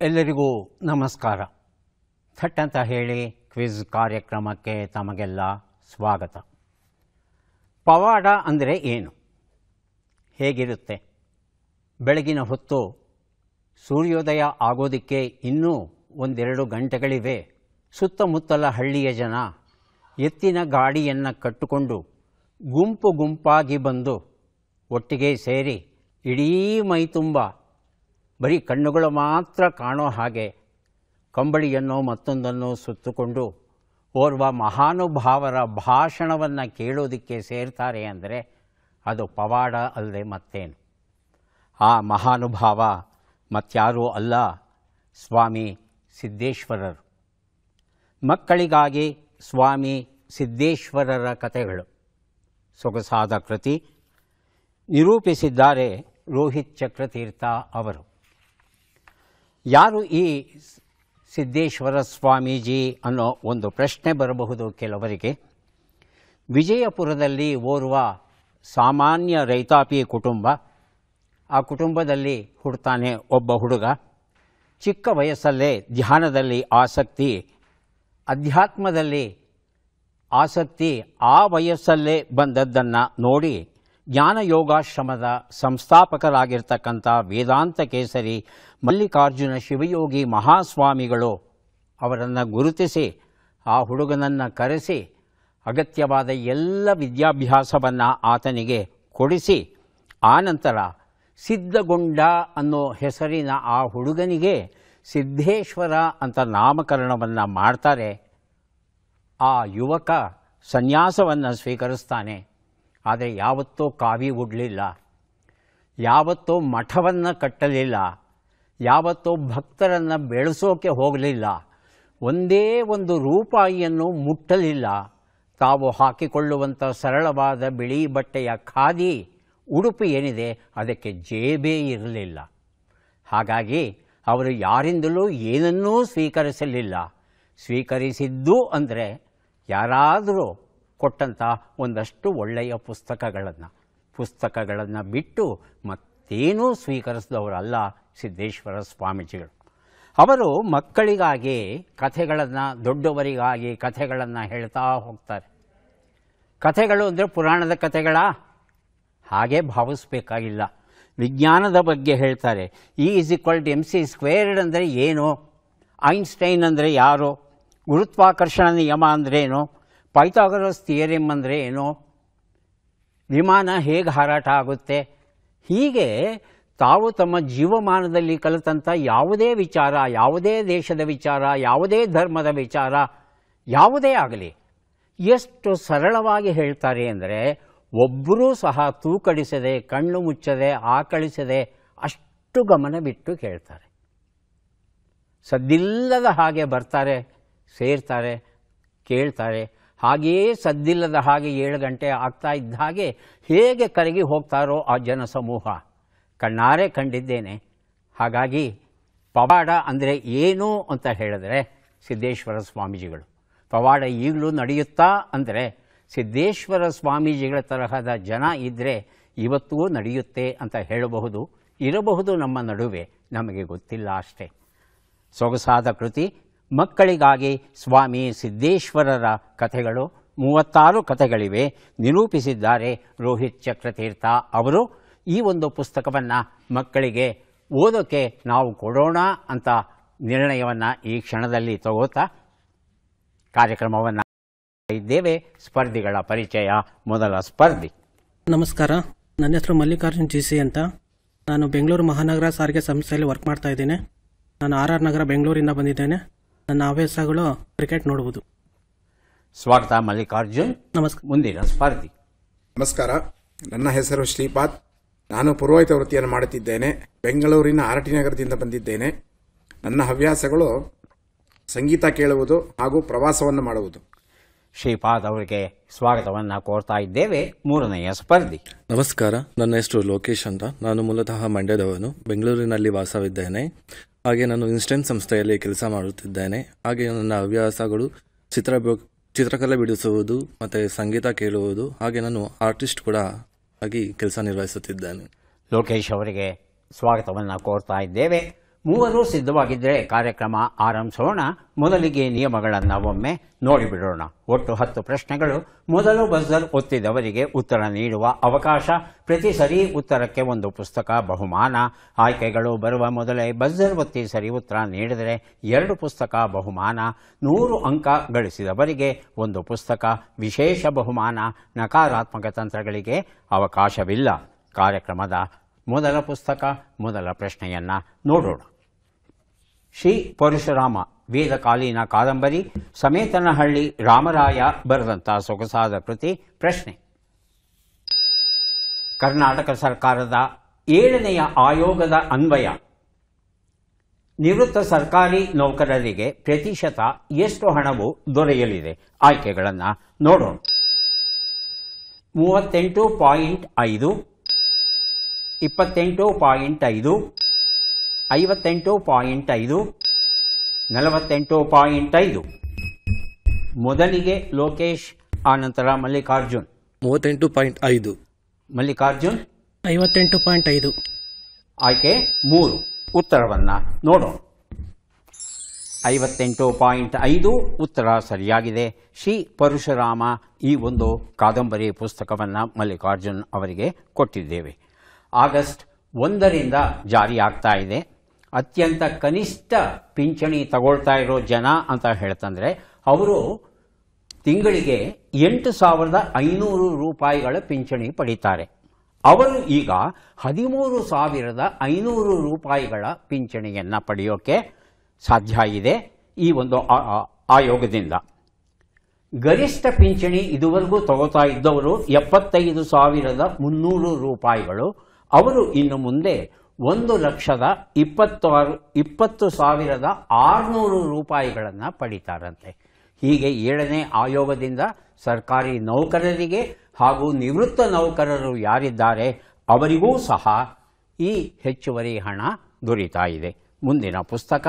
ಎಲ್ಲರಿಗೂ ನಮಸ್ಕಾರ. ಥಟ್ ಅಂತ ಹೇಳಿ ಕ್ವಿಜ್ ಕಾರ್ಯಕ್ರಮಕ್ಕೆ ತಮಗೆಲ್ಲ ಸ್ವಾಗತ. ಪವಾಡ ಅಂದರೆ ಏನು? ಹೇಗಿರುತ್ತೆ? ಬೆಳಗಿನ ಹೊತ್ತು ಸೂರ್ಯೋದಯ ಆಗೋದಕ್ಕೆ ಇನ್ನೂ 1-2 ಗಂಟೆಗಳಿವೆ. ಸುತ್ತಮುತ್ತಲ ಹಳ್ಳಿಯ ಜನ ಎತ್ತಿನ ಗಾಡಿಯನ್ನು ಕಟ್ಟಿಕೊಂಡು ಗುಂಪು ಗುಂಪಾಗಿ ಬಂದು ಒಟ್ಟಿಗೆ ಸೇರಿ ಇಡೀ ಮೈತುಂಬ ಬರೀ ಕಣ್ಣುಗಳು ಮಾತ್ರ ಕಾಣೋ ಹಾಗೆ ಕಂಬಳಿಯನ್ನು ಮತ್ತೊಂದನ್ನು ಸುತ್ತುಕೊಂಡು ಓರ್ವ ಮಹಾನುಭಾವರ ಭಾಷಣವನ್ನು ಕೇಳೋದಕ್ಕೆ ಸೇರ್ತಾರೆ ಅಂದರೆ ಅದು ಪವಾಡ ಅಲ್ಲದೆ ಮತ್ತೇನು. ಆ ಮಹಾನುಭಾವ ಮತ್ಯಾರೂ ಅಲ್ಲ, ಸ್ವಾಮಿ ಸಿದ್ದೇಶ್ವರರು. ಮಕ್ಕಳಿಗಾಗಿ ಸ್ವಾಮಿ ಸಿದ್ದೇಶ್ವರರ ಕಥೆಗಳು ಸೊಗಸಾದ ಕೃತಿ. ನಿರೂಪಿಸಿದ್ದಾರೆ ರೋಹಿತ್ ಚಕ್ರತೀರ್ಥ ಅವರು. ಯಾರು ಈ ಸಿದ್ದೇಶ್ವರ ಸ್ವಾಮೀಜಿ ಅನ್ನೋ ಒಂದು ಪ್ರಶ್ನೆ ಬರಬಹುದು ಕೆಲವರಿಗೆ. ವಿಜಯಪುರದಲ್ಲಿ ಓರ್ವ ಸಾಮಾನ್ಯ ರೈತಾಪಿ ಕುಟುಂಬ. ಆ ಕುಟುಂಬದಲ್ಲಿ ಹುಡ್ತಾನೆ ಒಬ್ಬ ಹುಡುಗ. ಚಿಕ್ಕ ವಯಸ್ಸಲ್ಲೇ ಧ್ಯಾನದಲ್ಲಿ ಆಸಕ್ತಿ, ಅಧ್ಯಾತ್ಮದಲ್ಲಿ ಆಸಕ್ತಿ ಆ ವಯಸ್ಸಲ್ಲೇ ಬಂದದ್ದನ್ನು ನೋಡಿ ಜ್ಞಾನಯೋಗಾಶ್ರಮದ ಸಂಸ್ಥಾಪಕರಾಗಿರ್ತಕ್ಕಂಥ ವೇದಾಂತ ಕೇಸರಿ ಮಲ್ಲಿಕಾರ್ಜುನ ಶಿವಯೋಗಿ ಮಹಾಸ್ವಾಮಿಗಳು ಅವರನ್ನು ಗುರುತಿಸಿ ಆ ಹುಡುಗನನ್ನು ಕರೆಸಿ ಅಗತ್ಯವಾದ ಎಲ್ಲ ವಿದ್ಯಾಭ್ಯಾಸವನ್ನು ಆತನಿಗೆ ಕೊಡಿಸಿ ಆನಂತರ ಸಿದ್ಧಗೊಂಡ ಅನ್ನೋ ಹೆಸರಿನ ಆ ಹುಡುಗನಿಗೆ ಸಿದ್ದೇಶ್ವರ ಅಂತ ನಾಮಕರಣವನ್ನು ಮಾಡ್ತಾರೆ. ಆ ಯುವಕ ಸನ್ಯಾಸವನ್ನು ಸ್ವೀಕರಿಸ್ತಾನೆ. ಆದರೆ ಯಾವತ್ತೂ ಕಾವಿ ಉಡಲಿಲ್ಲ, ಯಾವತ್ತೂ ಮಠವನ್ನು ಕಟ್ಟಲಿಲ್ಲ, ಯಾವತ್ತೂ ಭಕ್ತರನ್ನು ಬೆಳೆಸೋಕೆ ಹೋಗಲಿಲ್ಲ, ಒಂದೇ ಒಂದು ರೂಪಾಯಿಯನ್ನು ಮುಟ್ಟಲಿಲ್ಲ. ತಾವು ಹಾಕಿಕೊಳ್ಳುವಂಥ ಸರಳವಾದ ಬಿಳಿ ಬಟ್ಟೆಯ ಖಾದಿ ಉಡುಪು ಏನಿದೆ ಅದಕ್ಕೆ ಜೇಬೇ ಇರಲಿಲ್ಲ. ಹಾಗಾಗಿ ಅವರು ಯಾರಿಂದಲೂ ಏನನ್ನೂ ಸ್ವೀಕರಿಸಲಿಲ್ಲ. ಸ್ವೀಕರಿಸಿದ್ದು ಅಂದರೆ ಯಾರಾದರೂ ಕೊಟ್ಟಂಥ ಒಂದಷ್ಟು ಒಳ್ಳೆಯ ಪುಸ್ತಕಗಳನ್ನು ಬಿಟ್ಟು ಮತ್ತೇನೂ ಸ್ವೀಕರಿಸಿದವರಲ್ಲ ಸಿದ್ದೇಶ್ವರ ಸ್ವಾಮೀಜಿಗಳು. ಅವರು ಮಕ್ಕಳಿಗಾಗಿ ಕಥೆಗಳನ್ನು, ದೊಡ್ಡವರಿಗಾಗಿ ಕಥೆಗಳನ್ನು ಹೇಳ್ತಾ ಹೋಗ್ತಾರೆ. ಕಥೆಗಳು ಅಂದರೆ ಪುರಾಣದ ಕಥೆಗಳ ಹಾಗೆ ಭಾವಿಸಬೇಕಾಗಿಲ್ಲ. ವಿಜ್ಞಾನದ ಬಗ್ಗೆ ಹೇಳ್ತಾರೆ. E=mc² ಅಂದರೆ ಏನು? ಐನ್ಸ್ಟೈನ್ ಅಂದರೆ ಯಾರು? ಗುರುತ್ವಾಕರ್ಷಣ ನಿಯಮ ಅಂದ್ರೇನು? ಪೈಥಾಗರಸ್ ಥಿಯರಮ್ ಅಂದರೆ ಏನು? ವಿಮಾನ ಹೇಗೆ ಹಾರಾಟ ಆಗುತ್ತೆ? ಹೀಗೆ ತಾವು ತಮ್ಮ ಜೀವಮಾನದಲ್ಲಿ ಕಲಿತಂಥ ಯಾವುದೇ ವಿಚಾರ, ಯಾವುದೇ ದೇಶದ ವಿಚಾರ, ಯಾವುದೇ ಧರ್ಮದ ವಿಚಾರ, ಯಾವುದೇ ಆಗಲಿ ಎಷ್ಟು ಸರಳವಾಗಿ ಹೇಳ್ತಾರೆ ಅಂದರೆ ಒಬ್ಬರೂ ಸಹ ತೂಕಡಿಸದೆ, ಕಣ್ಣು ಮುಚ್ಚದೆ, ಆಕಳಿಸದೆ ಅಷ್ಟು ಗಮನವಿಟ್ಟು ಕೇಳ್ತಾರೆ. ಸದ್ದಿಲ್ಲದ ಹಾಗೆ ಬರ್ತಾರೆ, ಸೇರ್ತಾರೆ, ಕೇಳ್ತಾರೆ. ಹಾಗೆಯೇ ಸದ್ದಿಲ್ಲದ ಹಾಗೆ 7 ಗಂಟೆ ಆಗ್ತಾ ಇದ್ದ ಹಾಗೆ ಹೇಗೆ ಕರಗಿ ಹೋಗ್ತಾರೋ ಆ ಜನಸಮೂಹ ಕಣ್ಣಾರೆ ಕಂಡಿದ್ದೇನೆ. ಹಾಗಾಗಿ ಪವಾಡ ಅಂದರೆ ಏನು ಅಂತ ಹೇಳಿದ್ರೆ ಸಿದ್ದೇಶ್ವರ ಸ್ವಾಮೀಜಿಗಳು. ಪವಾಡ ಈಗಲೂ ನಡೆಯುತ್ತಾ ಅಂದರೆ ಸಿದ್ದೇಶ್ವರ ಸ್ವಾಮೀಜಿಗಳ ತರಹದ ಜನ ಇದ್ದರೆ ಇವತ್ತೂ ನಡೆಯುತ್ತೆ ಅಂತ ಹೇಳಬಹುದು. ಇರಬಹುದು ನಮ್ಮ ನಡುವೆ, ನಮಗೆ ಗೊತ್ತಿಲ್ಲ ಅಷ್ಟೇ. ಸೊಗಸಾದ ಕೃತಿ. ಮಕ್ಕಳಿಗಾಗಿ ಸ್ವಾಮಿ ಸಿದ್ದೇಶ್ವರರ ಕಥೆಗಳು. 36 ಕಥೆಗಳಿವೆ. ನಿರೂಪಿಸಿದ್ದಾರೆ ರೋಹಿತ್ ಚಕ್ರತೀರ್ಥ ಅವರು. ಈ ಒಂದು ಪುಸ್ತಕವನ್ನು ಮಕ್ಕಳಿಗೆ ಓದೋಕ್ಕೆ ನಾವು ಕೊಡೋಣ ಅಂತ ನಿರ್ಣಯವನ್ನು ಈ ಕ್ಷಣದಲ್ಲಿ ತಗೋತಾ ಕಾರ್ಯಕ್ರಮವನ್ನು ಇದ್ದೇವೆ. ಸ್ಪರ್ಧಿಗಳ ಪರಿಚಯ. ಮೊದಲ ಸ್ಪರ್ಧಿ. ನಮಸ್ಕಾರ, ನನ್ನ ಹೆಸರು ಮಲ್ಲಿಕಾರ್ಜುನ್ GC ಅಂತ. ನಾನು ಬೆಂಗಳೂರು ಮಹಾನಗರ ಸಾರಿಗೆ ಸಂಸ್ಥೆಯಲ್ಲಿ ವರ್ಕ್ ಮಾಡ್ತಾ ಇದ್ದೇನೆ. ನಾನು RR ನಗರ ಬೆಂಗಳೂರಿಂದ ಬಂದಿದ್ದೇನೆ. ನನ್ನ ಹವ್ಯಾಸಗಳು ಕ್ರಿಕೆಟ್ ನೋಡುವುದು. ಸ್ವಾಗತ ಮಲ್ಲಿಕಾರ್ಜುನ್. ನಮಸ್ಕಾರ. ಮುಂದಿನ ಸ್ಪರ್ಧಿ. ನಮಸ್ಕಾರ, ನನ್ನ ಹೆಸರು ಶ್ರೀಪಾದ್. ನಾನು ಪುರೋಹಿತ ವೃತ್ತಿಯನ್ನು ಮಾಡುತ್ತಿದ್ದೇನೆ. ಬೆಂಗಳೂರಿನ RT ನಗರದಿಂದ ಬಂದಿದ್ದೇನೆ. ನನ್ನ ಹವ್ಯಾಸಗಳು ಸಂಗೀತ ಕೇಳುವುದು ಹಾಗೂ ಪ್ರವಾಸವನ್ನು ಮಾಡುವುದು. ಶ್ರೀಪಾದ್ ಅವರಿಗೆ ಸ್ವಾಗತವನ್ನು ಕೋರ್ತಾ ಇದ್ದೇವೆ. ಮೂರನೆಯ ಸ್ಪರ್ಧಿ. ನಮಸ್ಕಾರ, ನನ್ನ ಹೆಸರು ಲೋಕೇಶ್ ಅಂತ. ನಾನು ಮೂಲತಃ ಮಂಡ್ಯದವನು. ಬೆಂಗಳೂರಿನಲ್ಲಿ ವಾಸವಿದ್ದೇನೆ. ಹಾಗೆ ನಾನು ಇನ್ಸ್ಟೆಂಟ್ ಸಂಸ್ಥೆಯಲ್ಲಿ ಕೆಲಸ ಮಾಡುತ್ತಿದ್ದೇನೆ. ಹಾಗೆ ನನ್ನ ಹವ್ಯಾಸಗಳು ಚಿತ್ರಕಲೆ ಬಿಡಿಸುವುದು ಮತ್ತು ಸಂಗೀತ ಕೇಳುವುದು. ಹಾಗೆ ನಾನು ಆರ್ಟಿಸ್ಟ್ ಕೂಡ ಆಗಿ ಕೆಲಸ ನಿರ್ವಹಿಸುತ್ತಿದ್ದೇನೆ. ಲೋಕೇಶ್ ಅವರಿಗೆ ಸ್ವಾಗತವನ್ನು ಕೋರ್ತಾ ಇದ್ದೇವೆ. ಮೂವರು ಸಿದ್ಧವಾಗಿದ್ದರೆ ಕಾರ್ಯಕ್ರಮ ಆರಂಭಿಸೋಣ. ಮೊದಲಿಗೆ ನಿಯಮಗಳನ್ನು ಒಮ್ಮೆ ನೋಡಿಬಿಡೋಣ. ಒಟ್ಟು 10 ಪ್ರಶ್ನೆಗಳು. ಮೊದಲು ಬಜರ್ ಒತ್ತಿದವರಿಗೆ ಉತ್ತರ ನೀಡುವ ಅವಕಾಶ. ಪ್ರತಿ ಸರಿ ಉತ್ತರಕ್ಕೆ ಒಂದು ಪುಸ್ತಕ ಬಹುಮಾನ. ಆಯ್ಕೆಗಳು ಬರುವ ಮೊದಲೇ ಬಜರ್ ಒತ್ತಿ ಸರಿ ಉತ್ತರ ನೀಡಿದರೆ 2 ಪುಸ್ತಕ ಬಹುಮಾನ. 100 ಅಂಕ ಗಳಿಸಿದವರಿಗೆ ಒಂದು ಪುಸ್ತಕ. ವಿಶೇಷ ಬಹುಮಾನ. ನಕಾರಾತ್ಮಕ ತಂತ್ರಗಳಿಗೆ ಅವಕಾಶವಿಲ್ಲ. ಕಾರ್ಯಕ್ರಮದ ಮೊದಲ ಪುಸ್ತಕ, ಮೊದಲ ಪ್ರಶ್ನೆಯನ್ನು ನೋಡೋಣ. ಶ್ರೀ ಪರಶುರಾಮ ವೇದಕಾಲೀನ ಕಾದಂಬರಿ. ಸಮೇತನಹಳ್ಳಿ ರಾಮರಾಯ ಬರೆದಂಥ ಸೊಗಸಾದ ಕೃತಿ. ಪ್ರಶ್ನೆ: ಕರ್ನಾಟಕ ಸರ್ಕಾರದ 7ನೇ ಆಯೋಗದ ಅನ್ವಯ ನಿವೃತ್ತ ಸರ್ಕಾರಿ ನೌಕರರಿಗೆ ಪ್ರತಿಶತ ಎಷ್ಟು ಹಣವು ದೊರೆಯಲಿದೆ? ಆಯ್ಕೆಗಳನ್ನು ನೋಡೋಣ. 38.5, 28.5, 58.5, 48.5. ಮೊದಲಿಗೆ ಲೋಕೇಶ್, ಆನಂತರ ಮಲ್ಲಿಕಾರ್ಜುನ್. 38.5. ಮಲ್ಲಿಕಾರ್ಜುನ್ 58.5. ಆಯ್ಕೆ 3. ಉತ್ತರವನ್ನು ನೋಡೋಣ. 58.5 ಉತ್ತರ ಸರಿಯಾಗಿದೆ. ಶ್ರೀ ಪರಶುರಾಮ ಈ ಒಂದು ಕಾದಂಬರಿ ಪುಸ್ತಕವನ್ನು ಮಲ್ಲಿಕಾರ್ಜುನ್ ಅವರಿಗೆ ಕೊಟ್ಟಿದ್ದೇವೆ. ಆಗಸ್ಟ್ 1ರಿಂದ ಜಾರಿಯಾಗ್ತಾ ಇದೆ. ಅತ್ಯಂತ ಕನಿಷ್ಠ ಪಿಂಚಣಿ ತಗೊಳ್ತಾ ಇರೋ ಜನ ಅಂತ ಹೇಳ್ತಂದ್ರೆ ಅವರು ತಿಂಗಳಿಗೆ 8,500 ರೂಪಾಯಿಗಳ ಪಿಂಚಣಿ ಪಡೀತಾರೆ. ಅವರು ಈಗ 13,500 ರೂಪಾಯಿಗಳ ಪಿಂಚಣಿಯನ್ನು ಪಡೆಯೋಕ್ಕೆ ಸಾಧ್ಯ ಇದೆ ಈ ಒಂದು ಆಯೋಗದಿಂದ. ಗರಿಷ್ಠ ಪಿಂಚಣಿ ಇದುವರೆಗೂ ತಗೋತಾ ಇದ್ದವರು 75,300 ರೂಪಾಯಿಗಳು. ಅವರು ಇನ್ನು ಮುಂದೆ 1,20,600 ರೂಪಾಯಿಗಳನ್ನು ಪಡೀತಾರಂತೆ. ಹೀಗೆ 7ನೇ ಆಯೋಗದಿಂದ ಸರ್ಕಾರಿ ನೌಕರರಿಗೆ ಹಾಗೂ ನಿವೃತ್ತ ನೌಕರರು ಯಾರಿದ್ದಾರೆ ಅವರಿಗೂ ಸಹ ಈ ಹೆಚ್ಚುವರಿ ಹಣ ದೊರೀತಾ ಇದೆ. ಮುಂದಿನ ಪುಸ್ತಕ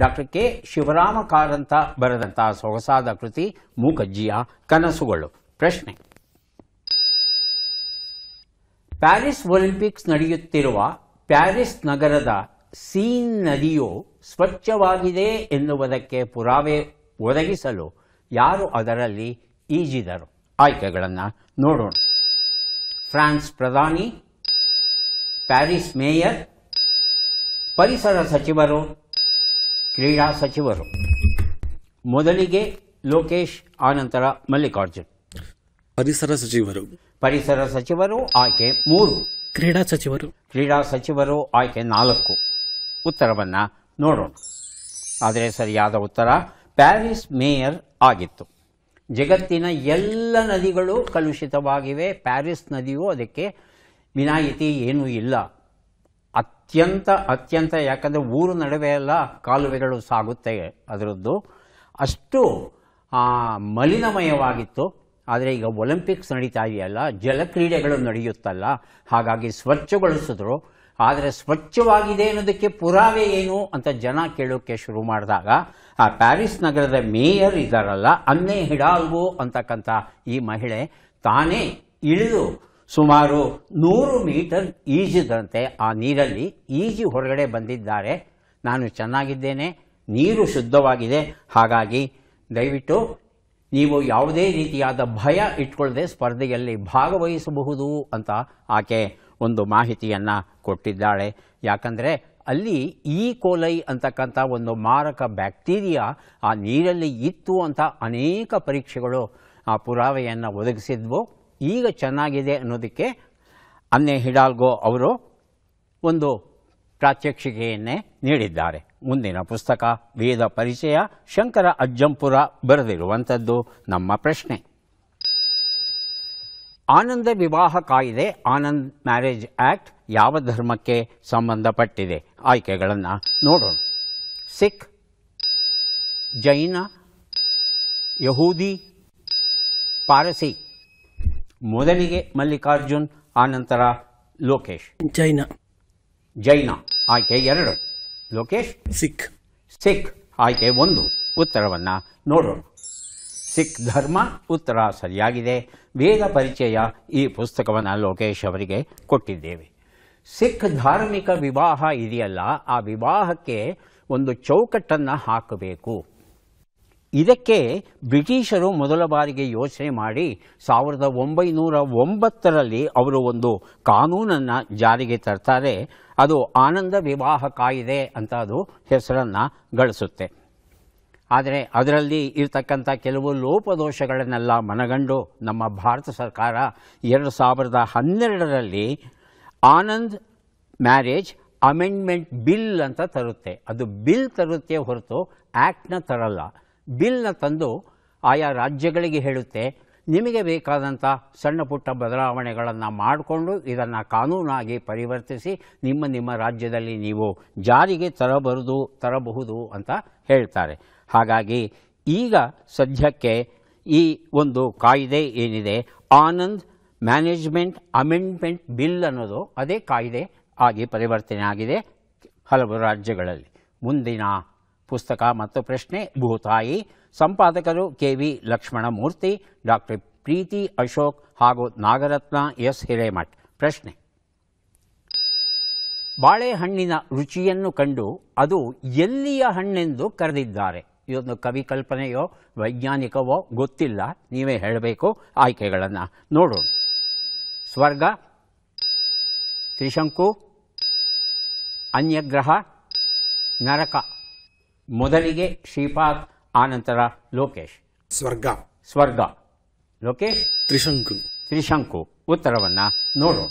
ಡಾಕ್ಟರ್ ಕೆ ಶಿವರಾಮ ಕಾರಂತ ಬರೆದಂಥ ಸೊಗಸಾದ ಕೃತಿ ಮೂಕಜ್ಜಿಯ ಕನಸುಗಳು. ಪ್ರಶ್ನೆ: ಪ್ಯಾರಿಸ್ ಒಲಿಂಪಿಕ್ಸ್ ನಡೆಯುತ್ತಿರುವ ಪ್ಯಾರಿಸ್ ನಗರದ ಸೀನ್ ನದಿಯು ಸ್ವಚ್ಛವಾಗಿದೆ ಎನ್ನುವುದಕ್ಕೆ ಪುರಾವೆ ಒದಗಿಸಲು ಯಾರು ಅದರಲ್ಲಿ ಈಜಿದರು? ಆಯ್ಕೆಗಳನ್ನು ನೋಡೋಣ. ಫ್ರಾನ್ಸ್ ಪ್ರಧಾನಿ, ಪ್ಯಾರಿಸ್ ಮೇಯರ್, ಪರಿಸರ ಸಚಿವರು, ಕ್ರೀಡಾ ಸಚಿವರು. ಮೊದಲಿಗೆ ಲೋಕೇಶ್, ಆನಂತರ ಮಲ್ಲಿಕಾರ್ಜುನ್. ಪರಿಸರ ಸಚಿವರು. ಪರಿಸರ ಸಚಿವರು ಆಯ್ಕೆ 3. ಕ್ರೀಡಾ ಸಚಿವರು. ಕ್ರೀಡಾ ಸಚಿವರು ಆಯ್ಕೆ 4. ಉತ್ತರವನ್ನು ನೋಡೋಣ. ಆದರೆ ಸರಿಯಾದ ಉತ್ತರ ಪ್ಯಾರಿಸ್ ಮೇಯರ್ ಆಗಿತ್ತು. ಜಗತ್ತಿನ ಎಲ್ಲ ನದಿಗಳು ಕಲುಷಿತವಾಗಿವೆ. ಪ್ಯಾರಿಸ್ ನದಿಯು ಅದಕ್ಕೆ ವಿನಾಯಿತಿ ಏನೂ ಇಲ್ಲ. ಅತ್ಯಂತ ಯಾಕಂದರೆ ಊರು ನಡುವೆ ಎಲ್ಲ ಕಾಲುವೆಗಳು ಸಾಗುತ್ತೆ, ಅದರದ್ದು ಅಷ್ಟು ಮಲಿನಮಯವಾಗಿತ್ತು. ಆದರೆ ಈಗ ಒಲಿಂಪಿಕ್ಸ್ ನಡೀತಾ ಇದೆಯಲ್ಲ, ಜಲಕ್ರೀಡೆಗಳು ನಡೆಯುತ್ತಲ್ಲ, ಹಾಗಾಗಿ ಸ್ವಚ್ಛಗೊಳಿಸಿದ್ರು. ಆದರೆ ಸ್ವಚ್ಛವಾಗಿದೆ ಅನ್ನೋದಕ್ಕೆ ಪುರಾವೆ ಏನು ಅಂತ ಜನ ಕೇಳೋಕ್ಕೆ ಶುರು ಮಾಡಿದಾಗ ಆ ಪ್ಯಾರಿಸ್ ನಗರದ ಮೇಯರ್ ಇದ್ದಾರಲ್ಲ, ಅನ್ನೆ ಹಿಡಾಲ್ಗೋ ಅಂತಕ್ಕಂಥ ಈ ಮಹಿಳೆ ತಾನೇ ಇಳಿದು ಸುಮಾರು 100 ಮೀಟರ್ ಈಜಿದಂತೆ ಆ ನೀರಲ್ಲಿ ಈಜಿ ಹೊರಗಡೆ ಬಂದಿದ್ದಾರೆ. ನಾನು ಚೆನ್ನಾಗಿದ್ದೇನೆ, ನೀರು ಶುದ್ಧವಾಗಿದೆ, ಹಾಗಾಗಿ ದಯವಿಟ್ಟು ನೀವು ಯಾವುದೇ ರೀತಿಯಾದ ಭಯ ಇಟ್ಕೊಳ್ಳದೆ ಸ್ಪರ್ಧೆಯಲ್ಲಿ ಭಾಗವಹಿಸಬಹುದು ಅಂತ ಆಕೆ ಒಂದು ಮಾಹಿತಿಯನ್ನು ಕೊಟ್ಟಿದ್ದಾಳೆ. ಯಾಕಂದರೆ ಅಲ್ಲಿ ಈ ಕೋಲೈ ಅಂತಕ್ಕಂಥ ಒಂದು ಮಾರಕ ಬ್ಯಾಕ್ಟೀರಿಯಾ ಆ ನೀರಲ್ಲಿ ಇತ್ತು ಅಂತ ಅನೇಕ ಪರೀಕ್ಷೆಗಳು ಆ ಪುರಾವೆಯನ್ನು ಒದಗಿಸಿದ್ವು. ಈಗ ಚೆನ್ನಾಗಿದೆ ಅನ್ನೋದಕ್ಕೆ ಅನ್ನೆ ಹಿಡಾಲ್ಗೋ ಅವರು ಒಂದು ಪ್ರಾತ್ಯಕ್ಷಿಕೆಯನ್ನೇ ನೀಡಿದ್ದಾರೆ. ಮುಂದಿನ ಪುಸ್ತಕ ವೇದ ಪರಿಚಯ, ಶಂಕರ ಅಜ್ಜಂಪುರ ಬರೆದಿರುವಂಥದ್ದು. ನಮ್ಮ ಪ್ರಶ್ನೆ: ಆನಂದ ವಿವಾಹ ಕಾಯಿದೆ, ಆನಂದ್ ಮ್ಯಾರೇಜ್ ಆಕ್ಟ್ ಯಾವ ಧರ್ಮಕ್ಕೆ ಸಂಬಂಧಪಟ್ಟಿದೆ? ಆಯ್ಕೆಗಳನ್ನು ನೋಡೋಣ. ಸಿಖ್, ಜೈನ, ಯಹೂದಿ, ಪಾರಸಿ. ಮೊದಲಿಗೆ ಮಲ್ಲಿಕಾರ್ಜುನ್, ಆನಂತರ ಲೋಕೇಶ್. ಜೈನ. ಜೈನ ಆಯ್ಕೆ 2. ಲೋಕೇಶ್. ಸಿಖ್. ಸಿಖ್ ಆಯ್ಕೆ 1. ಉತ್ತರವನ್ನು ನೋಡೋಣ. ಸಿಖ್ ಧರ್ಮ ಉತ್ತರ ಸರಿಯಾಗಿದೆ. ವೇದ ಪರಿಚಯ ಈ ಪುಸ್ತಕವನ್ನು ಲೋಕೇಶ್ ಅವರಿಗೆ ಕೊಟ್ಟಿದ್ದೇವೆ. ಸಿಖ್ ಧಾರ್ಮಿಕ ವಿವಾಹ ಇದೆಯಲ್ಲ, ಆ ವಿವಾಹಕ್ಕೆ ಒಂದು ಚೌಕಟ್ಟನ್ನು ಹಾಕಬೇಕು. ಇದಕ್ಕೆ ಬ್ರಿಟಿಷರು ಮೊದಲ ಬಾರಿಗೆ ಯೋಚನೆ ಮಾಡಿ 1909ರಲ್ಲಿ ಅವರು ಒಂದು ಕಾನೂನನ್ನು ಜಾರಿಗೆ ತರ್ತಾರೆ. ಅದು ಆನಂದ ವಿವಾಹ ಕಾಯಿದೆ ಅಂತ ಅದು ಹೆಸರನ್ನು ಗಳಿಸುತ್ತೆ. ಆದರೆ ಅದರಲ್ಲಿ ಇರತಕ್ಕಂಥ ಕೆಲವು ಲೋಪದೋಷಗಳನ್ನೆಲ್ಲ ಮನಗಂಡು ನಮ್ಮ ಭಾರತ ಸರ್ಕಾರ 2012ರಲ್ಲಿ ಆನಂದ್ ಮ್ಯಾರೇಜ್ ಅಮೆಂಡ್ಮೆಂಟ್ ಬಿಲ್ ಅಂತ ತರುತ್ತೆ. ಅದು ಬಿಲ್ ತರುತ್ತೆ ಹೊರತು ಆ್ಯಕ್ಟ್ನ ತರಲ್ಲ. ಬಿಲ್ನ ತಂದು ಆಯಾ ರಾಜ್ಯಗಳಿಗೆ ಹೇಳುತ್ತೆ, ನಿಮಗೆ ಬೇಕಾದಂಥ ಸಣ್ಣ ಪುಟ್ಟ ಬದಲಾವಣೆಗಳನ್ನು ಮಾಡಿಕೊಂಡು ಇದನ್ನು ಕಾನೂನಾಗಿ ಪರಿವರ್ತಿಸಿ ನಿಮ್ಮ ರಾಜ್ಯದಲ್ಲಿ ನೀವು ಜಾರಿಗೆ ತರಬಹುದು ಅಂತ ಹೇಳ್ತಾರೆ. ಹಾಗಾಗಿ ಈಗ ಸದ್ಯಕ್ಕೆ ಈ ಒಂದು ಕಾಯ್ದೆ ಏನಿದೆ, ಆನಂದ್ ಮ್ಯಾನೇಜ್ಮೆಂಟ್ ಅಮೆಂಡ್ಮೆಂಟ್ ಬಿಲ್ ಅನ್ನೋದು ಅದೇ ಕಾಯ್ದೆ ಆಗಿ ಪರಿವರ್ತನೆ ಆಗಿದೆ ಹಲವು ರಾಜ್ಯಗಳಲ್ಲಿ. ಮುಂದಿನ ಪುಸ್ತಕ ಮತ್ತು ಪ್ರಶ್ನೆ ಭೂತಾಯಿ. ಸಂಪಾದಕರು KV ಲಕ್ಷ್ಮಣಮೂರ್ತಿ, ಡಾಕ್ಟರ್ ಪ್ರೀತಿ ಅಶೋಕ್ ಹಾಗೂ ನಾಗರತ್ನ S ಹಿರೇಮಠ್. ಪ್ರಶ್ನೆ: ಬಾಳೆಹಣ್ಣಿನ ರುಚಿಯನ್ನು ಕಂಡು ಅದು ಎಲ್ಲಿಯ ಹಣ್ಣೆಂದು ಕರೆದಿದ್ದಾರೆ? ಇದೊಂದು ಕವಿ ಕಲ್ಪನೆಯೋ ವೈಜ್ಞಾನಿಕವೋ ಗೊತ್ತಿಲ್ಲ, ನೀವೇ ಹೇಳಬೇಕು. ಆಯ್ಕೆಗಳನ್ನು ನೋಡೋಣ. ಸ್ವರ್ಗ, ತ್ರಿಶಂಕು, ಅನ್ಯಗ್ರಹ, ನರಕ. ಮೊದಲಿಗೆ ಶ್ರೀಪಾದ್, ಆನಂತರ ಲೋಕೇಶ್. ಸ್ವರ್ಗ. ಲೋಕೇಶ್? ತ್ರಿಶಂಕು. ಉತ್ತರವನ್ನು ನೋಡೋಣ.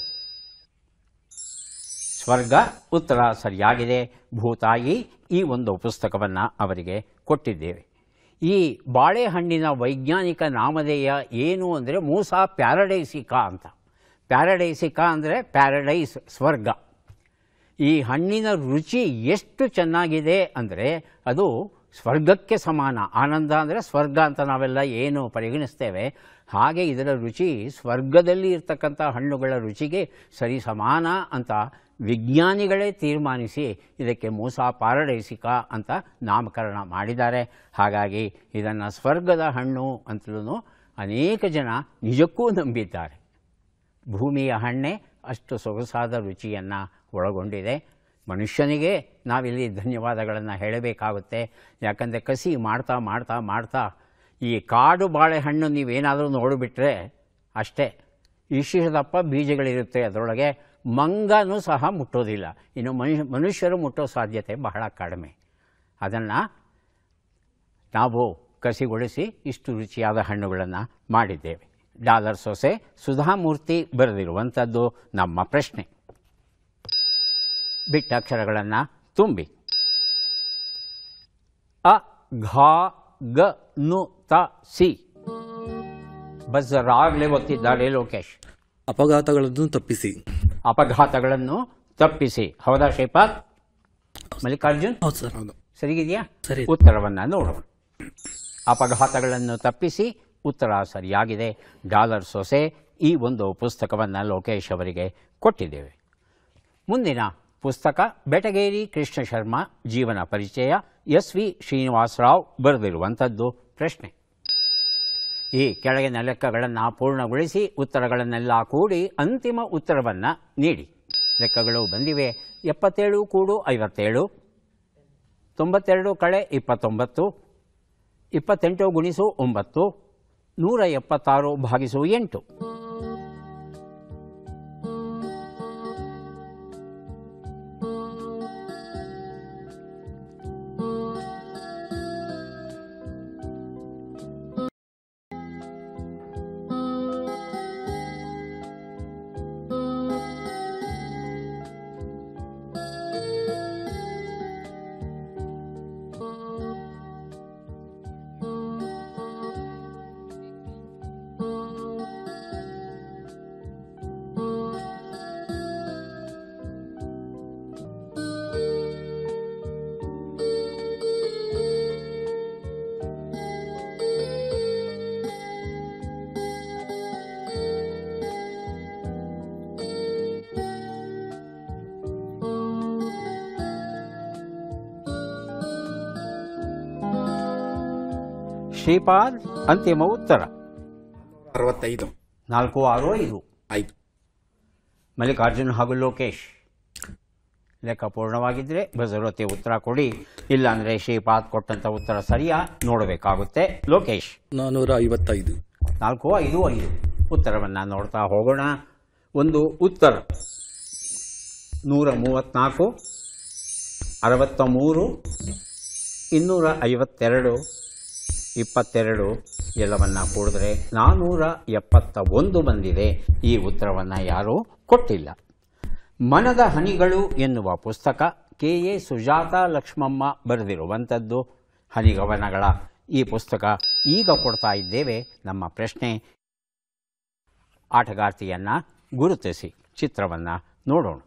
ಸ್ವರ್ಗ ಉತ್ತರ ಸರಿಯಾಗಿದೆ. ಭೂತಾಯಿ ಈ ಒಂದು ಪುಸ್ತಕವನ್ನು ಅವರಿಗೆ ಕೊಟ್ಟಿದ್ದೇವೆ. ಈ ಬಾಳೆಹಣ್ಣಿನ ವೈಜ್ಞಾನಿಕ ನಾಮಧೇಯ ಏನು ಅಂದರೆ ಮೂಸಾ ಪ್ಯಾರಡೈಸಿಕಾ ಅಂತ. ಪ್ಯಾರಡೈಸಿಕಾ ಅಂದರೆ ಪ್ಯಾರಡೈಸ್, ಸ್ವರ್ಗ. ಈ ಹಣ್ಣಿನ ರುಚಿ ಎಷ್ಟು ಚೆನ್ನಾಗಿದೆ ಅಂದರೆ ಅದು ಸ್ವರ್ಗಕ್ಕೆ ಸಮಾನ. ಆನಂದ ಅಂದರೆ ಸ್ವರ್ಗ ಅಂತ ನಾವೆಲ್ಲ ಏನು ಪರಿಗಣಿಸ್ತೇವೆ, ಹಾಗೆ ಇದರ ರುಚಿ ಸ್ವರ್ಗದಲ್ಲಿ ಇರ್ತಕ್ಕಂಥ ಹಣ್ಣುಗಳ ರುಚಿಗೆ ಸರಿ ಸಮಾನ ಅಂತ ವಿಜ್ಞಾನಿಗಳೇ ತೀರ್ಮಾನಿಸಿ ಇದಕ್ಕೆ ಮೂಸಾ ಪ್ಯಾರಡೈಸಿಕಾ ಅಂತ ನಾಮಕರಣ ಮಾಡಿದ್ದಾರೆ. ಹಾಗಾಗಿ ಇದನ್ನು ಸ್ವರ್ಗದ ಹಣ್ಣು ಅಂತಲೂ ಅನೇಕ ಜನ ನಿಜಕ್ಕೂ ನಂಬಿದ್ದಾರೆ. ಭೂಮಿಯ ಹಣ್ಣೆ ಅಷ್ಟು ಸೊಗಸಾದ ರುಚಿಯನ್ನು ಒಳಗೊಂಡಿದೆ. ಮನುಷ್ಯನಿಗೆ ನಾವಿಲ್ಲಿ ಧನ್ಯವಾದಗಳನ್ನು ಹೇಳಬೇಕಾಗುತ್ತೆ. ಯಾಕಂದರೆ ಕಸಿ ಮಾಡ್ತಾ ಮಾಡ್ತಾ ಮಾಡ್ತಾ ಈ ಕಾಡು ಬಾಳೆಹಣ್ಣು ನೀವೇನಾದರೂ ನೋಡಿಬಿಟ್ರೆ ಅಷ್ಟೇ, ಇಷ್ಟಿದಪ್ಪ ಬೀಜಗಳಿರುತ್ತೆ ಅದರೊಳಗೆ. ಮಂಗನೂ ಸಹ ಮುಟ್ಟೋದಿಲ್ಲ. ಇನ್ನು ಮನುಷ್ಯರು ಮುಟ್ಟೋ ಸಾಧ್ಯತೆ ಬಹಳ ಕಡಿಮೆ. ಅದನ್ನು ನಾವು ಕಸಿಗೊಳಿಸಿ ಇಷ್ಟು ರುಚಿಯಾದ ಹಣ್ಣುಗಳನ್ನು ಮಾಡಿದ್ದೇವೆ. ಡಾಲರ್ ಸೊಸೆ ಸುಧಾಮೂರ್ತಿ ಬರೆದಿರುವಂಥದ್ದು ನಮ್ಮ ಪ್ರಶ್ನೆ. ಬಿಟ್ಟ ಅಕ್ಷರಗಳನ್ನು ತುಂಬಿ. ಅ ಘ ಗ ನು ತ ಸಿ. ಬಜ್ಜರಾಗಲೇ ಒತ್ತಿದ್ದಾರೆ ಲೋಕೇಶ್. ಅಪಘಾತಗಳನ್ನು ತಪ್ಪಿಸಿ. ಅಪಘಾತಗಳನ್ನು ತಪ್ಪಿಸಿ. ಹೌದಾ ಶ್ರೀಪಾದ್? ಮಲ್ಲಿಕಾರ್ಜುನ್? ಹೌದು ಸರ್. ಸರಿಗಿದೆಯಾ? ಸರಿ. ಉತ್ತರವನ್ನು ನೋಡೋಣ. ಅಪಘಾತಗಳನ್ನು ತಪ್ಪಿಸಿ ಉತ್ತರ ಸರಿಯಾಗಿದೆ. ಡಾಲರ್ ಸೊಸೆ ಈ ಒಂದು ಪುಸ್ತಕವನ್ನು ಲೋಕೇಶ್ ಅವರಿಗೆ ಕೊಟ್ಟಿದ್ದೇವೆ. ಮುಂದಿನ ಪುಸ್ತಕ ಬೆಟಗೇರಿ ಕೃಷ್ಣ ಶರ್ಮಾ ಜೀವನ ಪರಿಚಯ. SV ಶ್ರೀನಿವಾಸರಾವ್ ಬರೆದಿರುವಂಥದ್ದು. ಪ್ರಶ್ನೆ: ಈ ಕೆಳಗಿನ ಲೆಕ್ಕಗಳನ್ನು ಪೂರ್ಣಗೊಳಿಸಿ ಉತ್ತರಗಳನ್ನೆಲ್ಲ ಕೂಡಿ ಅಂತಿಮ ಉತ್ತರವನ್ನು ನೀಡಿ. ಲೆಕ್ಕಗಳು ಬಂದಿವೆ. 77 + 57, 92 - 29, 28 × 9, 176 / 8. ಶ್ರೀಪಾದ್ ಅಂತಿಮ ಉತ್ತರ 65. 4, 6, 5. ಆಯ್ತು. ಮಲ್ಲಿಕಾರ್ಜುನ್ ಹಾಗೂ ಲೋಕೇಶ್ ಲೆಕ್ಕ ಪೂರ್ಣವಾಗಿದ್ದರೆ ಬಸವರತಿ ಉತ್ತರ ಕೊಡಿ, ಇಲ್ಲಾಂದರೆ ಶ್ರೀಪಾದ್ ಕೊಟ್ಟಂಥ ಉತ್ತರ ಸರಿಯಾ ನೋಡಬೇಕಾಗುತ್ತೆ. ಲೋಕೇಶ್ 455. 4, 5, 5 ಉತ್ತರವನ್ನು ನೋಡ್ತಾ ಹೋಗೋಣ. ಒಂದು ಉತ್ತರ 134, 63, 252, 22 ಎಲ್ಲವನ್ನ ಕೂಡಿದ್ರೆ 471 ಬಂದಿದೆ. ಈ ಉತ್ತರವನ್ನು ಯಾರೂ ಕೊಟ್ಟಿಲ್ಲ. ಮನದ ಹನಿಗಳು ಎನ್ನುವ ಪುಸ್ತಕ ಕೆ.ಎ. ಸುಜಾತ ಲಕ್ಷ್ಮಮ್ಮ ಬರೆದಿರುವಂಥದ್ದು. ಹನಿಗವನಗಳ ಈ ಪುಸ್ತಕ ಈಗ ಕೊಡ್ತಾ ಇದ್ದೇವೆ. ನಮ್ಮ ಪ್ರಶ್ನೆ, ಆಟಗಾರ್ತಿಯನ್ನು ಗುರುತಿಸಿ. ಚಿತ್ರವನ್ನು ನೋಡೋಣ.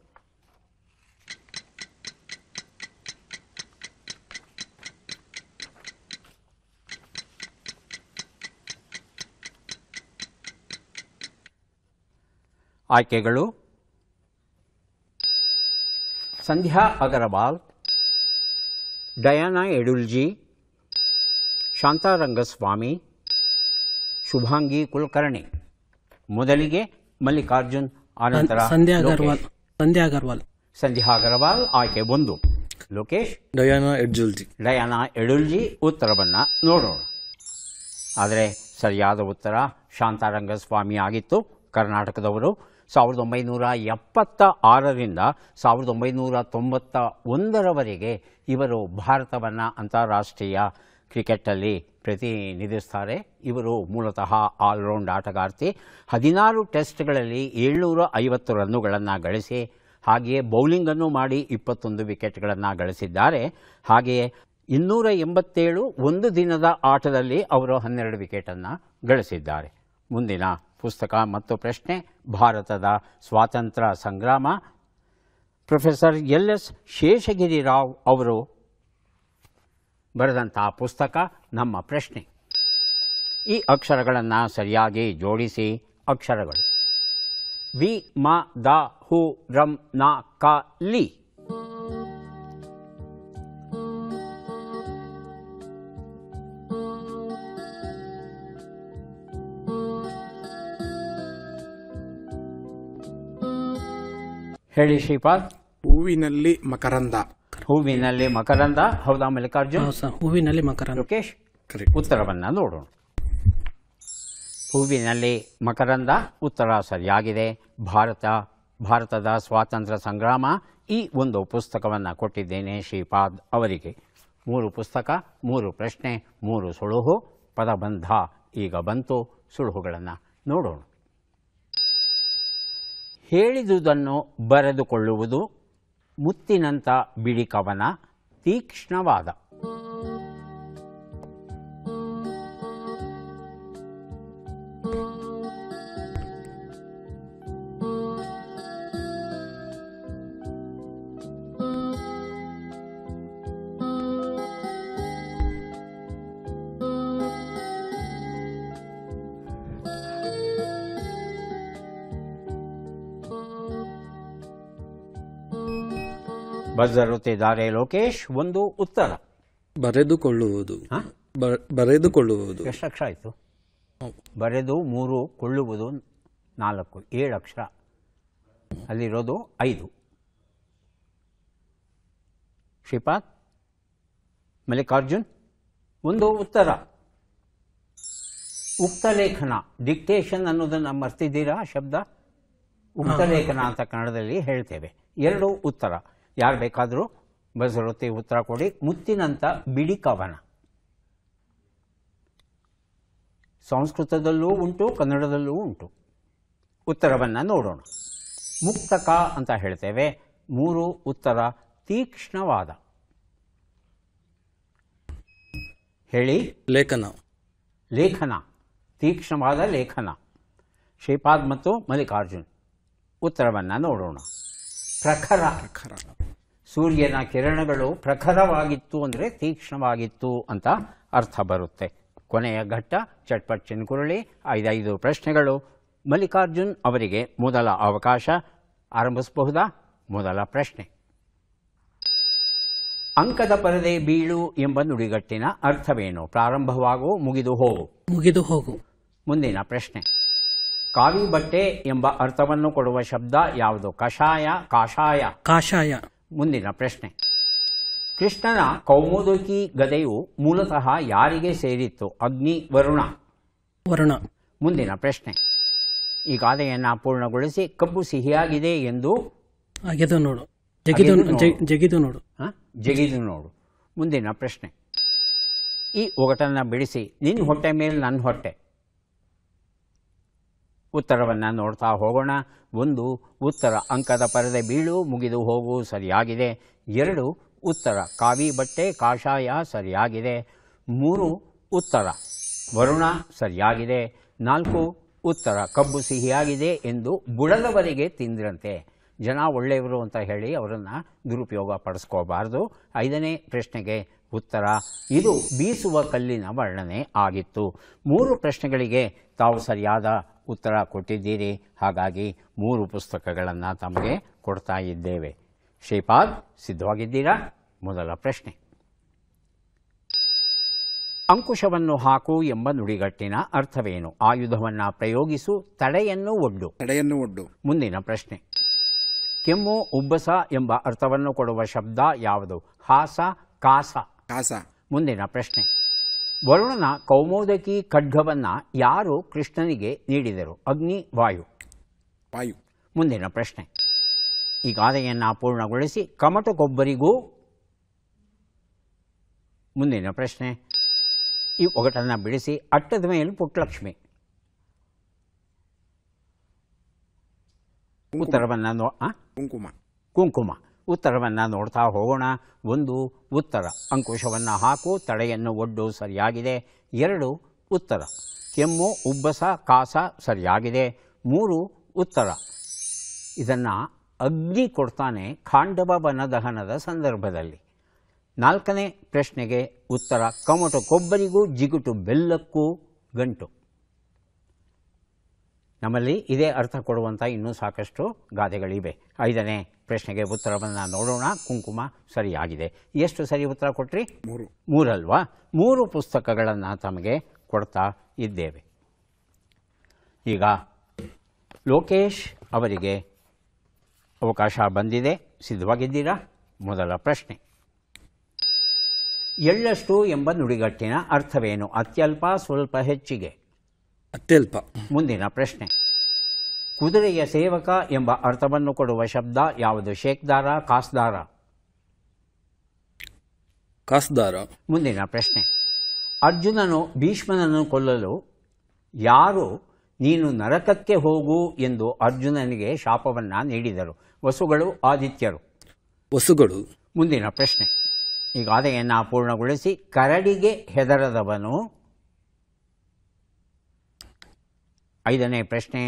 ಆಯ್ಕೆಗಳು: ಸಂಧ್ಯಾ ಅಗರವಾಲ್, ಡಯಾನಾ ಎಡುಲ್ಜಿ, ಶಾಂತಾರಂಗಸ್ವಾಮಿ, ಶುಭಾಂಗಿ ಕುಲಕರ್ಣಿ. ಮೊದಲಿಗೆ ಮಲ್ಲಿಕಾರ್ಜುನ್, ಆನಂತರ ಸಂಧ್ಯಾ ಅಗರ್ವಾಲ್. ಸಂಧ್ಯಾ ಅಗರವಾಲ್ ಆಯ್ಕೆ 1. ಲೋಕೇಶ್ ಡಯಾನಾ ಎಡ್ಜುಲ್ಜಿ. ಡಯಾನಾ ಎಡುಲ್ಜಿ ಉತ್ತರವನ್ನು ನೋಡೋಣ. ಆದರೆ ಸರಿಯಾದ ಉತ್ತರ ಶಾಂತಾರಂಗಸ್ವಾಮಿ ಆಗಿತ್ತು. ಕರ್ನಾಟಕದವರು. 1976ರಿಂದ 1991ರವರೆಗೆ ಇವರು ಭಾರತವನ್ನು ಅಂತಾರಾಷ್ಟ್ರೀಯ ಕ್ರಿಕೆಟಲ್ಲಿ ಪ್ರತಿನಿಧಿಸ್ತಾರೆ. ಇವರು ಮೂಲತಃ ಆಲ್ರೌಂಡ್ ಆಟಗಾರ್ತಿ. 16 ಟೆಸ್ಟ್ಗಳಲ್ಲಿ 750 ರನ್ನುಗಳನ್ನು ಗಳಿಸಿ, ಹಾಗೆಯೇ ಬೌಲಿಂಗನ್ನು ಮಾಡಿ 21 ವಿಕೆಟ್ಗಳನ್ನು ಗಳಿಸಿದ್ದಾರೆ. ಹಾಗೆಯೇ 287 ಒಂದು ದಿನದ ಆಟದಲ್ಲಿ ಅವರು 12 ವಿಕೆಟನ್ನು ಗಳಿಸಿದ್ದಾರೆ. ಮುಂದಿನ ಪುಸ್ತಕ ಮತ್ತು ಪ್ರಶ್ನೆ, ಭಾರತದ ಸ್ವಾತಂತ್ರ್ಯ ಸಂಗ್ರಾಮ. ಪ್ರೊಫೆಸರ್ ಎಲ್.ಎಸ್. ಶೇಷಗಿರಿ ರಾವ್ ಅವರು ಬರೆದಂಥ ಪುಸ್ತಕ. ನಮ್ಮ ಪ್ರಶ್ನೆ, ಈ ಅಕ್ಷರಗಳನ್ನು ಸರಿಯಾಗಿ ಜೋಡಿಸಿ. ಅಕ್ಷರಗಳು: ವಿ, ಮ, ದ, ಹು, ರಂ, ನ, ಕ, ಲಿ. ಹೇಳಿ ಶ್ರೀಪಾದ್. ಹೂವಿನಲ್ಲಿ ಮಕರಂದ. ಹೂವಿನಲ್ಲಿ ಮಕರಂದ. ಹೌದಾ ಮಲ್ಲಿಕಾರ್ಜುನ್? ಹೂವಿನಲ್ಲಿ ಮಕರಂದ. ಲೋಕೇಶ್ ಉತ್ತರವನ್ನು ನೋಡೋಣ. ಹೂವಿನಲ್ಲಿ ಮಕರಂದ ಉತ್ತರ ಸರಿಯಾಗಿದೆ. ಭಾರತದ ಸ್ವಾತಂತ್ರ್ಯ ಸಂಗ್ರಾಮ, ಈ ಒಂದು ಪುಸ್ತಕವನ್ನು ಕೊಟ್ಟಿದ್ದೇನೆ ಶ್ರೀಪಾದ್ ಅವರಿಗೆ. 3 ಪುಸ್ತಕ, 3 ಪ್ರಶ್ನೆ, 3 ಸುಳುಹು. ಪದಬಂಧ ಈಗ ಬಂತು. ಸುಳುಹುಗಳನ್ನು ನೋಡೋಣ. ಹೇಳಿದುದನ್ನು ಬರೆದುಕೊಳ್ಳುವುದು, ಮುತ್ತಿನಂಥ ಬಿಡಿ ಕವನ, ತೀಕ್ಷ್ಣವಾದ. ಬರೆದಿರುತ್ತಿದ್ದಾರೆ ಲೋಕೇಶ್. 1 ಉತ್ತರ ಬರೆದುಕೊಳ್ಳುವುದು. ಎಷ್ಟು ಅಕ್ಷರ ಆಯಿತು? ಬರೆದು 3, ಕೊಳ್ಳುವುದು 4, 7 ಅಕ್ಷರ. ಅಲ್ಲಿರೋದು 5. ಶ್ರೀಪಾದ್, ಮಲ್ಲಿಕಾರ್ಜುನ್ 1 ಉತ್ತರ. ಉಕ್ತಲೇಖನ, ಡಿಕ್ಟೇಷನ್ ಅನ್ನೋದನ್ನು ಮರ್ತಿದ್ದೀರಾ ಶಬ್ದ? ಉಕ್ತಲೇಖನ ಅಂತ ಕನ್ನಡದಲ್ಲಿ ಹೇಳ್ತೇವೆ. 2 ಉತ್ತರ. ಯಾರು ಬೇಕಾದರೂ ಬಸವರತಿ ಉತ್ತರ ಕೊಡಿ. ಮುತ್ತಿನಂಥ ಬಿಡಿ ಕವನ ಸಂಸ್ಕೃತದಲ್ಲೂ ಉಂಟು, ಕನ್ನಡದಲ್ಲೂ ಉಂಟು. ಉತ್ತರವನ್ನು ನೋಡೋಣ. ಮುಕ್ತಕ ಅಂತ ಹೇಳ್ತೇವೆ. 3 ಉತ್ತರ. ತೀಕ್ಷ್ಣವಾದ. ಹೇಳಿ. ಲೇಖನ, ತೀಕ್ಷ್ಣವಾದ ಲೇಖನ. ಶ್ರೀಪಾದ್ ಮತ್ತು ಮಲ್ಲಿಕಾರ್ಜುನ್ ಉತ್ತರವನ್ನು ನೋಡೋಣ. ಪ್ರಖರ. ಸೂರ್ಯನ ಕಿರಣಗಳು ಪ್ರಖರವಾಗಿತ್ತು ಅಂದರೆ ತೀಕ್ಷ್ಣವಾಗಿತ್ತು ಅಂತ ಅರ್ಥ ಬರುತ್ತೆ. ಕೊನೆಯ ಘಟ್ಟ ಚಟ್ಪಟ್ ಚಿನ್ಕುರುಳಿ. 5 ಪ್ರಶ್ನೆಗಳು. ಮಲ್ಲಿಕಾರ್ಜುನ್ ಅವರಿಗೆ ಮೊದಲ ಅವಕಾಶ. ಆರಂಭಿಸಬಹುದಾ? ಮೊದಲ ಪ್ರಶ್ನೆ. ಅಂಕದ ಪರದೆ ಬೀಳು ಎಂಬ ನುಡಿಗಟ್ಟಿನ ಅರ್ಥವೇನು? ಪ್ರಾರಂಭವಾಗು, ಮುಗಿದು ಹೋಗು. ಮುಂದಿನ ಪ್ರಶ್ನೆ. ಕಾವಿ ಬಟ್ಟೆ ಎಂಬ ಅರ್ಥವನ್ನು ಕೊಡುವ ಶಬ್ದ ಯಾವುದು? ಕಷಾಯ, ಕಾಷಾಯ. ಮುಂದಿನ ಪ್ರಶ್ನೆ. ಕೃಷ್ಣನ ಕೌಮುದಕಿ ಗದೆಯು ಮೂಲತಃ ಯಾರಿಗೆ ಸೇರಿತ್ತು? ಅಗ್ನಿ, ವರುಣ? ವರುಣ. ಮುಂದಿನ ಪ್ರಶ್ನೆ. ಈ ಗಾದೆಯನ್ನು ಪೂರ್ಣಗೊಳಿಸಿ. ಕಬ್ಬು ಸಿಹಿಯಾಗಿದೆ ಎಂದು ಅಗೆದು ನೋಡು, ಜಗಿದು ಜಗಿದು ನೋಡು. ಜಗಿದು ನೋಡು. ಮುಂದಿನ ಪ್ರಶ್ನೆ. ಈ ಒಗಟನ್ನು ಬಿಡಿಸಿ. ನಿನ್ನ ಹೊಟ್ಟೆ ಮೇಲೆ ನನ್ನ ಹೊಟ್ಟೆ. ಉತ್ತರವನ್ನು ನೋಡ್ತಾ ಹೋಗೋಣ. 1 ಉತ್ತರ ಅಂಕದ ಪರದೆ ಬೀಳು ಮುಗಿದು ಹೋಗು ಸರಿಯಾಗಿದೆ. 2 ಉತ್ತರ ಕಾವಿ ಬಟ್ಟೆ ಕಾಷಾಯ ಸರಿಯಾಗಿದೆ. 3 ಉತ್ತರ ವರುಣ ಸರಿಯಾಗಿದೆ. 4 ಉತ್ತರ ಕಬ್ಬು ಸಿಹಿಯಾಗಿದೆ ಎಂದು ಬುಡದವರೆಗೆ ತಿಂದ್ರಂತೆ. ಜನ ಒಳ್ಳೆಯವರು ಅಂತ ಹೇಳಿ ಅವರನ್ನು ದುರುಪಯೋಗ ಪಡಿಸ್ಕೋಬಾರ್ದು. 5ನೇ ಪ್ರಶ್ನೆಗೆ ಉತ್ತರ ಇದು ಬೀಸುವ ಕಲ್ಲಿನ ವರ್ಣನೆ ಆಗಿತ್ತು. 3 ಪ್ರಶ್ನೆಗಳಿಗೆ ತಾವು ಸರಿಯಾದ ಉತ್ತರ ಕೊಟ್ಟಿದ್ದೀರಿ. ಹಾಗಾಗಿ 3 ಪುಸ್ತಕಗಳನ್ನು ತಮಗೆ ಕೊಡ್ತಾ ಇದ್ದೇವೆ. ಶ್ರೀಪಾದ್, ಸಿದ್ಧವಾಗಿದ್ದೀರಾ? ಮೊದಲ ಪ್ರಶ್ನೆ. ಅಂಕುಶವನ್ನು ಹಾಕು ಎಂಬ ನುಡಿಗಟ್ಟಿನ ಅರ್ಥವೇನು? ಆಯುಧವನ್ನು ಪ್ರಯೋಗಿಸು, ತಡೆಯನ್ನು ಒಡ್ಡು. ತಡೆಯನ್ನು ಒಡ್ಡು. ಮುಂದಿನ ಪ್ರಶ್ನೆ. ಕೆಮ್ಮು, ಉಬ್ಬಸ ಎಂಬ ಅರ್ಥವನ್ನು ಕೊಡುವ ಶಬ್ದ ಯಾವುದು? ಹಾಸ, ಕಾಸ? ಕಾಸ. ಮುಂದಿನ ಪ್ರಶ್ನೆ. ವರುಣನ ಕೌಮೋದಕಿ ಖಡ್ಗವನ್ನು ಯಾರು ಕೃಷ್ಣನಿಗೆ ನೀಡಿದರು? ಅಗ್ನಿ, ವಾಯು? ವಾಯು. ಮುಂದಿನ ಪ್ರಶ್ನೆ. ಈ ಗಾದೆಯನ್ನು ಪೂರ್ಣಗೊಳಿಸಿ. ಕಮಟು ಕೊಬ್ಬರಿಗೂ. ಮುಂದಿನ ಪ್ರಶ್ನೆ. ಈ ಒಗಟನ್ನು ಬಿಡಿಸಿ. ಅಟ್ಟದ ಮೇಲೆ ಪುಟ್ಟಲಕ್ಷ್ಮಿ. ಉತ್ತರವನ್ನು ಕುಂಕುಮ. ಕುಂಕುಮ. ಉತ್ತರವನ್ನು ನೋಡ್ತಾ ಹೋಗೋಣ. 1 ಉತ್ತರ ಅಂಕುಶವನ್ನು ಹಾಕು, ತಡೆಯನ್ನು ಒಡ್ಡು ಸರಿಯಾಗಿದೆ. 2 ಉತ್ತರ ಕೆಮ್ಮು, ಉಬ್ಬಸ, ಕಾಸ ಸರಿಯಾಗಿದೆ. 3 ಉತ್ತರ ಇದನ್ನು ಅಗ್ನಿ ಕೊಡ್ತಾನೆ ಖಾಂಡವ ವನದಹನದ ಸಂದರ್ಭದಲ್ಲಿ. 4ನೇ ಪ್ರಶ್ನೆಗೆ ಉತ್ತರ ಕಮಟು ಕೊಬ್ಬರಿಗೂ ಜಿಗುಟು ಬೆಲ್ಲಕ್ಕೂ ಗಂಟು. ನಮ್ಮಲ್ಲಿ ಇದೇ ಅರ್ಥ ಕೊಡುವಂಥ ಇನ್ನೂ ಸಾಕಷ್ಟು ಗಾದೆಗಳಿವೆ. 5ನೇ ಪ್ರಶ್ನೆಗೆ ಉತ್ತರವನ್ನು ನೋಡೋಣ. ಕುಂಕುಮ ಸರಿಯಾಗಿದೆ. ಎಷ್ಟು ಸರಿ ಉತ್ತರ ಕೊಟ್ರಿ? 3 ಅಲ್ವಾ? 3 ಪುಸ್ತಕಗಳನ್ನು ತಮಗೆ ಕೊಡ್ತಾ ಇದ್ದೇವೆ. ಈಗ ಲೋಕೇಶ್ ಅವರಿಗೆ ಅವಕಾಶ ಬಂದಿದೆ. ಸಿದ್ಧವಾಗಿದ್ದೀರಾ? ಮೊದಲ ಪ್ರಶ್ನೆ. ಎಳ್ಳಷ್ಟು ಎಂಬ ನುಡಿಗಟ್ಟಿನ ಅರ್ಥವೇನು? ಅತ್ಯಲ್ಪ, ಸ್ವಲ್ಪ, ಹೆಚ್ಚಿಗೆ? ಅತ್ಯಲ್ಪ. ಮುಂದಿನ ಪ್ರಶ್ನೆ. ಕುದುರೆಯ ಸೇವಕ ಎಂಬ ಅರ್ಥವನ್ನು ಕೊಡುವ ಶಬ್ದ ಯಾವುದು? ಶೇಕ್ದಾರ, ಕಾಸ್ದಾರ? ಕಾಸ್ದಾರ. ಮುಂದಿನ ಪ್ರಶ್ನೆ. ಅರ್ಜುನನು ಭೀಷ್ಮನನ್ನು ಕೊಲ್ಲಲು ಯಾರು ನೀನು ನರಕಕ್ಕೆ ಹೋಗು ಎಂದು ಅರ್ಜುನನಿಗೆ ಶಾಪವನ್ನು ನೀಡಿದರು? ವಸುಗಳು, ಆದಿತ್ಯರು? ವಸುಗಳು. ಮುಂದಿನ ಪ್ರಶ್ನೆ. ಈ ಗಾದೆಯನ್ನು ಪೂರ್ಣಗೊಳಿಸಿ. ಕರಡಿಗೆ ಹೆದರದವನು. 5ನೇ ಪ್ರಶ್ನೆ.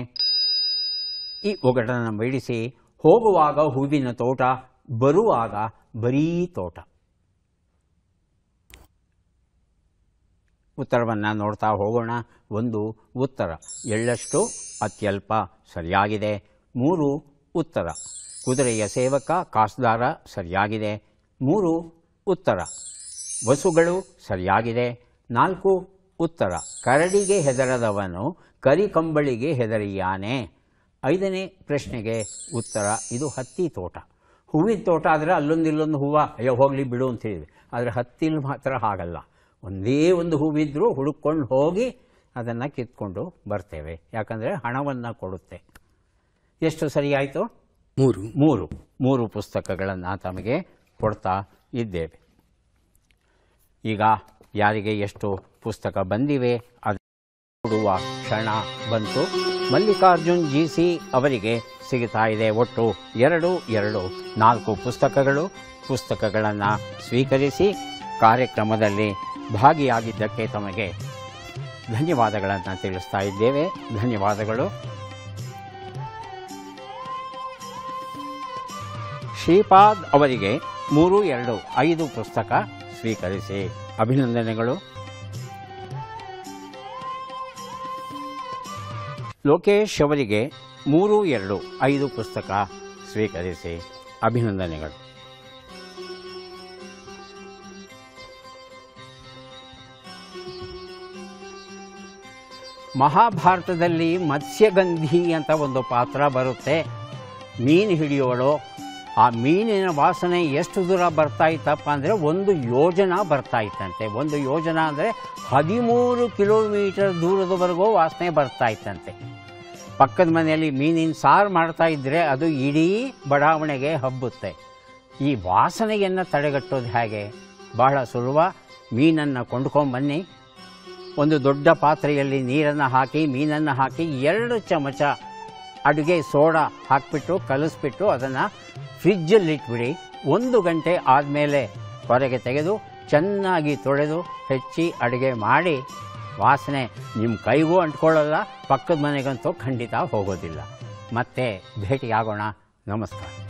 ಈ ಒಗಟನ್ನು ಬಿಡಿಸಿ. ಹೋಗುವಾಗ ಹೂವಿನ ತೋಟ, ಬರುವಾಗ ಬರೀ ತೋಟ. ಉತ್ತರವನ್ನು ನೋಡ್ತಾ ಹೋಗೋಣ. 1 ಉತ್ತರ ಎಳ್ಳಷ್ಟು, ಅತ್ಯಲ್ಪ ಸರಿಯಾಗಿದೆ. 3 ಉತ್ತರ ಕುದುರೆಯ ಸೇವಕ, ಕಾಸ್ದಾರ ಸರಿಯಾಗಿದೆ. 3 ಉತ್ತರ ವಸುಗಳು ಸರಿಯಾಗಿದೆ. 4 ಉತ್ತರ ಕರಡಿಗೆ ಹೆದರದವನು ಕರಿಕಂಬಳಿಗೆ ಹೆದರಿಯಾನೆ. 5ನೇ ಪ್ರಶ್ನೆಗೆ ಉತ್ತರ ಇದು ಹತ್ತಿ ತೋಟ. ಹೂವಿನ ತೋಟ ಆದರೆ ಅಲ್ಲೊಂದಿಲ್ಲೊಂದು ಹೂವು ಅಯ್ಯೋ ಹೋಗಲಿ ಬಿಡು ಅಂತ ಹೇಳಿದ್ವಿ. ಆದರೆ ಹತ್ತಿಲಿ ಮಾತ್ರ ಹಾಗಲ್ಲ. ಒಂದೇ ಒಂದು ಹೂವಿದ್ರೂ ಹುಡುಕೊಂಡು ಹೋಗಿ ಅದನ್ನು ಕಿತ್ಕೊಂಡು ಬರ್ತೇವೆ. ಯಾಕಂದರೆ ಹಣವನ್ನು ಕೊಡುತ್ತೆ. ಎಷ್ಟು ಸರಿಯಾಯಿತು? 3 ಪುಸ್ತಕಗಳನ್ನು ತಮಗೆ ಕೊಡ್ತಾ ಇದ್ದೇವೆ. ಈಗ ಯಾರಿಗೆ ಎಷ್ಟು ಪುಸ್ತಕ ಬಂದಿವೆ ಅದು ಕೊಡುವ ಕ್ಷಣ ಬಂತು. ಮಲ್ಲಿಕಾರ್ಜುನ್ GC ಅವರಿಗೆ ಸಿಗುತ್ತಾ ಇದೆ ಒಟ್ಟು 4 ಪುಸ್ತಕಗಳನ್ನು ಸ್ವೀಕರಿಸಿ ಕಾರ್ಯಕ್ರಮದಲ್ಲಿ ಭಾಗಿಯಾಗಿದ್ದಕ್ಕೆ ತಮಗೆ ಧನ್ಯವಾದಗಳನ್ನು ತಿಳಿಸ್ತಾ ಇದ್ದೇವೆ. ಧನ್ಯವಾದಗಳು. ಶ್ರೀಪಾದ್ ಅವರಿಗೆ 5 ಪುಸ್ತಕ ಸ್ವೀಕರಿಸಿ ಅಭಿನಂದನೆಗಳು. ಲೋಕೇಶ್ ಅವರಿಗೆ 5 ಪುಸ್ತಕ ಸ್ವೀಕರಿಸಿ ಅಭಿನಂದನೆಗಳು. ಮಹಾಭಾರತದಲ್ಲಿ ಮತ್ಸ್ಯಗಂಧಿ ಅಂತ ಒಂದು ಪಾತ್ರ ಬರುತ್ತೆ. ಮೀನು ಹಿಡಿಯೋಳು ಆ ಮೀನಿನ ವಾಸನೆ ಎಷ್ಟು ದೂರ ಬರ್ತಾ ಇತ್ತಪ್ಪ ಅಂದರೆ 1 ಯೋಜನ ಬರ್ತಾ ಇತ್ತಂತೆ. 1 ಯೋಜನ ಅಂದರೆ 13 ಕಿಲೋಮೀಟರ್ ದೂರದವರೆಗೂ ವಾಸನೆ ಬರ್ತಾ ಇತ್ತಂತೆ. ಪಕ್ಕದ ಮನೆಯಲ್ಲಿ ಮೀನಿನ ಸಾರು ಮಾಡ್ತಾ ಇದ್ದರೆ ಅದು ಇಡೀ ಬಡಾವಣೆಗೆ ಹಬ್ಬುತ್ತೆ. ಈ ವಾಸನೆಯನ್ನು ತಡೆಗಟ್ಟೋದು ಹೇಗೆ? ಬಹಳ ಸುಲಭ. ಮೀನನ್ನು ಕೊಂಡ್ಕೊಂಬನ್ನಿ, ಒಂದು ದೊಡ್ಡ ಪಾತ್ರೆಯಲ್ಲಿ ನೀರನ್ನು ಹಾಕಿ, ಮೀನನ್ನು ಹಾಕಿ 2 ಚಮಚ ಅಡುಗೆ ಸೋಡಾ ಹಾಕಿಬಿಟ್ಟು ಕಲಿಸ್ಬಿಟ್ಟು ಅದನ್ನು ಫ್ರಿಜ್ಜಲ್ಲಿಟ್ಬಿಡಿ. 1 ಗಂಟೆ ಆದಮೇಲೆ ಹೊರಗೆ ತೆಗೆದು ಚೆನ್ನಾಗಿ ತೊಳೆದು ಹೆಚ್ಚಿ ಅಡುಗೆ ಮಾಡಿ, ವಾಸನೆ ನಿಮ್ಮ ಕೈಗೂ ಅಂಟ್ಕೊಳ್ಳಲ್ಲ, ಪಕ್ಕದ ಮನೆಗಂತೂ ಖಂಡಿತ ಹೋಗೋದಿಲ್ಲ. ಮತ್ತೆ ಭೇಟಿಯಾಗೋಣ. ನಮಸ್ಕಾರ.